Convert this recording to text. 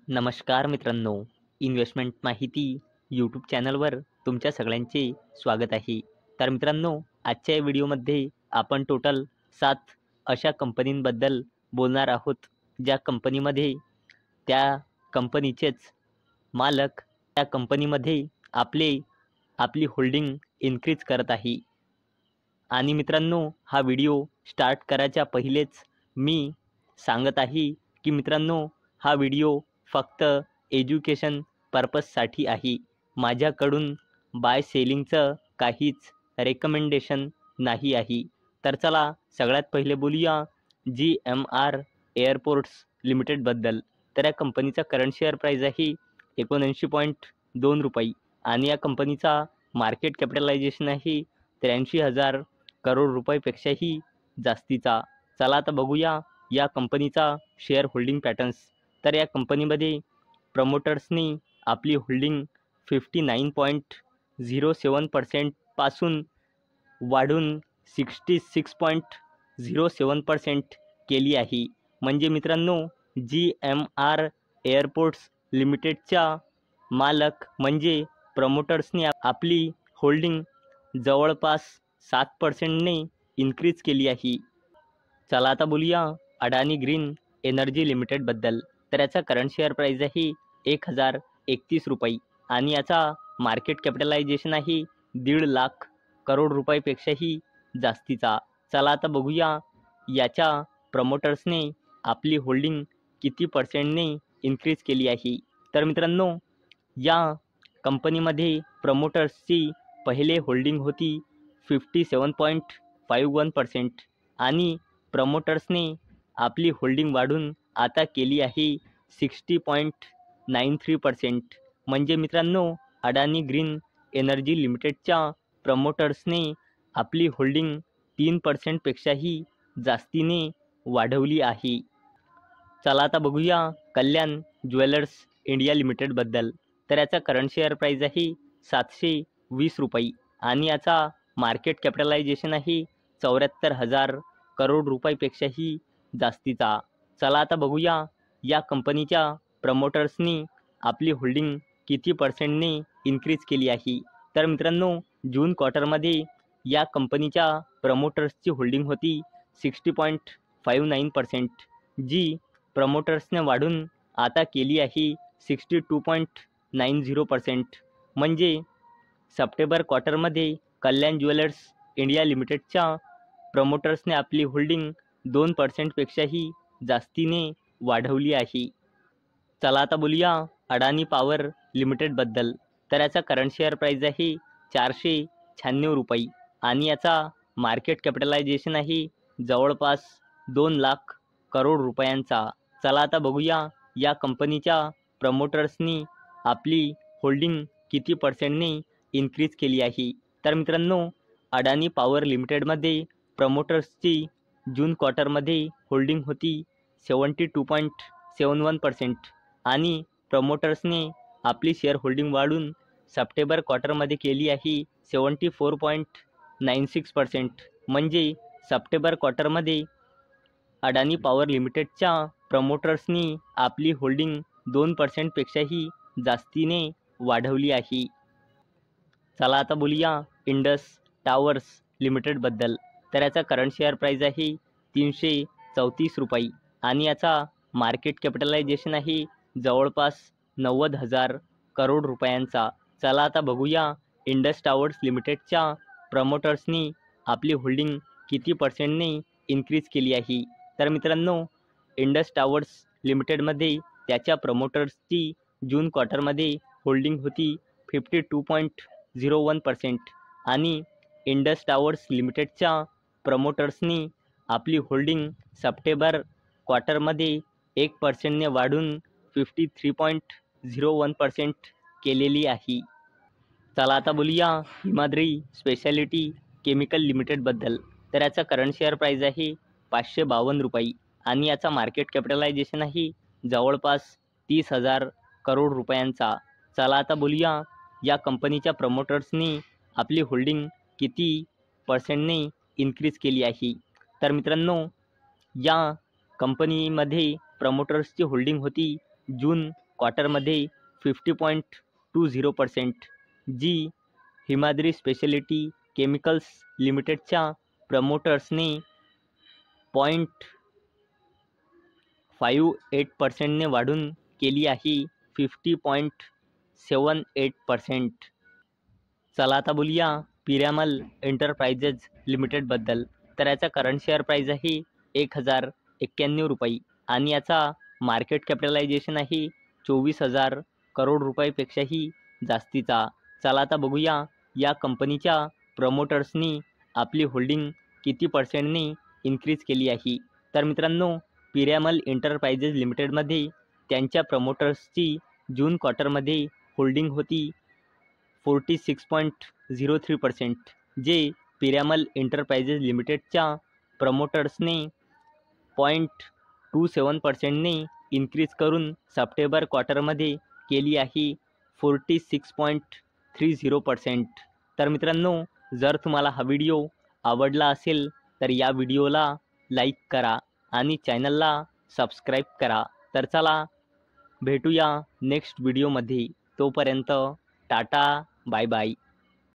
नमस्कार मित्रांनो, इन्व्हेस्टमेंट माहिती यूट्यूब चॅनलवर तुमच्या सगळ्यांचे स्वागत आहे. तर मित्रांनो, आजच्या या व्हिडिओमध्ये आपण टोटल 7 अशा कंपनींबद्दल बोलणार आहोत, ज्या कंपनीमध्ये त्या कंपनीचेच मालक त्या कंपनीमध्ये आपली होल्डिंग इन्क्रीज करत आहे. आणि मित्रांनो, हा व्हिडिओ स्टार्ट करायच्या पहिलेच मी सांगत आहे की मित्रांनो, हा व्हिडिओ फक्त एज्युकेशन पर्पजसाठी आहे. माझ्याकडून बाय सेलिंगचं काहीच रेकमेंडेशन नाही आहे. तर चला सगळ्यात पहिले बोलूया GMR एअरपोर्ट्स लिमिटेडबद्दल. तर या कंपनीचा करंट शेअर प्राईज आहे 79.2 रुपये आणि या कंपनीचा मार्केट कॅपिटलायझेशन आहे 83,000 करोड रुपयापेक्षाही जास्तीचा. चला आता बघूया या कंपनीचा शेअर होल्डिंग पॅटर्न्स. तर या कंपनीमध्ये प्रमोटर्सनी आपली होल्डिंग 59.07% पासून वाढून 66.07% केली आहे. म्हणजे मित्रांनो, GMR एअरपोर्ट्स लिमिटेडच्या मालक म्हणजे प्रमोटर्सनी आपली होल्डिंग जवळपास 7%ने इन्क्रीज केली आहे. चला आता बोलूया अडानी ग्रीन एनर्जी लिमिटेडबद्दल. तर याचा करंट शेअर प्राईज आहे 1,031 रुपये आणि याचा मार्केट कॅपिटलायझेशन आहे 1.5 लाख करोड रुपयापेक्षाही जास्तीचा. चला आता बघूया याच्या प्रमोटर्सने आपली होल्डिंग किती पर्सेंटने इन्क्रीज केली आहे. तर मित्रांनो, या कंपनीमध्ये प्रमोटर्सची पहिले होल्डिंग होती 57.51% आणि प्रमोटर्सने आपली होल्डिंग वाढून आता केली आहे 60.93%. म्हणजे मित्रांनो, अडानी ग्रीन एनर्जी लिमिटेडच्या प्रमोटर्सने आपली होल्डिंग 3%पेक्षाही जास्तीने वाढवली आहे. चला आता बघूया कल्याण ज्वेलर्स इंडिया लिमिटेडबद्दल. तर याचा करंट शेअर प्राईज आहे 720 रुपये आणि याचा मार्केट कॅपिटलायझेशन आहे 74,000 करोड रुपयापेक्षाही जास्तीचा. चला आता बघूया या कंपनीच्या प्रमोटर्सनी आपली होल्डिंग किती पर्सेंटने इन्क्रीज केली आहे. तर मित्रांनो, जून क्वार्टरमध्ये या कंपनीच्या प्रमोटर्सची होल्डिंग होती 60.59%, जी प्रमोटर्सने वाढून आता केली आहे 62.90%. म्हणजे सप्टेंबर क्वार्टरमध्ये कल्याण ज्वेलर्स इंडिया लिमिटेडच्या प्रमोटर्सने आपली होल्डिंग 2%पेक्षाही जास्तीने वाढवली आहे. चला आता बोलूया अडानी पॉवर लिमिटेडबद्दल. तर याचा करंट शेअर प्राईज आहे 496 रुपये आणि याचा मार्केट कॅपिटलायझेशन आहे जवळपास 2 लाख करोड रुपयांचा. चला आता बघूया या कंपनीच्या प्रमोटर्सनी आपली होल्डिंग किती पर्सेंटने इन्क्रीज केली आहे. तर मित्रांनो, अडानी पॉवर लिमिटेडमध्ये प्रमोटर्सची जून क्वार्टरमध्ये होल्डिंग होती 72.71% आणि प्रमोटर्सने आपली शेअर होल्डिंग वाढून सप्टेंबर क्वार्टरमध्ये केली आहे 74.96%. म्हणजे सप्टेंबर क्वार्टरमध्ये अडानी पॉवर लिमिटेडच्या प्रमोटर्सनी आपली होल्डिंग 2%पेक्षाही जास्तीने वाढवली आहे. चला आता बोलूया इंडस टावर्स लिमिटेडबद्दल. तर याचा करंट शेअर प्राईज आहे 334 रुपये आणि याचा मार्केट कॅपिटलायझेशन आहे जवळपास 90,000 करोड रुपयांचा. चला आता बघूया इंडस टावर्स लिमिटेडच्या प्रमोटर्सनी आपली होल्डिंग किती पर्सेंटने इन्क्रीज केली आहे. तर मित्रांनो, इंडस टावर्स लिमिटेडमध्ये त्याच्या प्रमोटर्सची जून क्वार्टरमध्ये होल्डिंग होती 52.01% आणि इंडस टावर्स लिमिटेडच्या प्रमोटर्सनी आपली होल्डिंग सप्टेंबर क्वार्टरमध्ये 1%ने वाढून 53.01% केलेली आहे. चला आता बोलूया हिमाद्री स्पेशालिटी केमिकल लिमिटेडबद्दल. तर याचा करंट शेअर प्राईज आहे 552 रुपये आणि याचा मार्केट कॅपिटलायझेशन आहे जवळपास 30,000 करोड रुपयांचा. चला आता बोलूया या कंपनीच्या प्रमोटर्सनी आपली होल्डिंग किती पर्सेंटने इन्क्रीज केली आहे. तर मित्रांनो, या कंपनीमध्ये प्रमोटर्सची होल्डिंग होती जून क्वार्टरमध्ये 50.20%. जी हिमाद्री स्पेशालिटी केमिकल्स लिमिटेडच्या प्रमोटर्सने 0.58%ने वाढून केली आहे 50.78%. चला आता बोलूया पिरामल एंटरप्राइजेस लिमिटेडबद्दल. तर याचा करंट शेअर प्राईज आहे 1091 रुपये आणि याचा मार्केट कॅपिटलायझेशन आहे 24,000 करोड रुपयापेक्षाही जास्तीचा. चला आता बघूया या कंपनीच्या प्रमोटर्सनी आपली होल्डिंग किती पर्सेंटने इन्क्रीज केली आहे. तर मित्रांनो, पिरामल एंटरप्राइजेस लिमिटेडमध्ये त्यांच्या प्रमोटर्सची जून क्वार्टरमध्ये होल्डिंग होती 46.03%, जे पिरामल एंटरप्राइजेस लिमिटेडच्या प्रमोटर्सने 0.27%ने इन्क्रीज करून सप्टेंबर क्वार्टरमध्ये केली आहे 46.30%. तर मित्रांनो, जर तुम्हाला हा व्हिडिओ आवडला असेल तर या व्हिडिओला लाईक करा आणि चॅनलला सबस्क्राईब करा. तर चला भेटूया नेक्स्ट व्हिडिओमध्ये. तोपर्यंत टाटा, बाय बाय.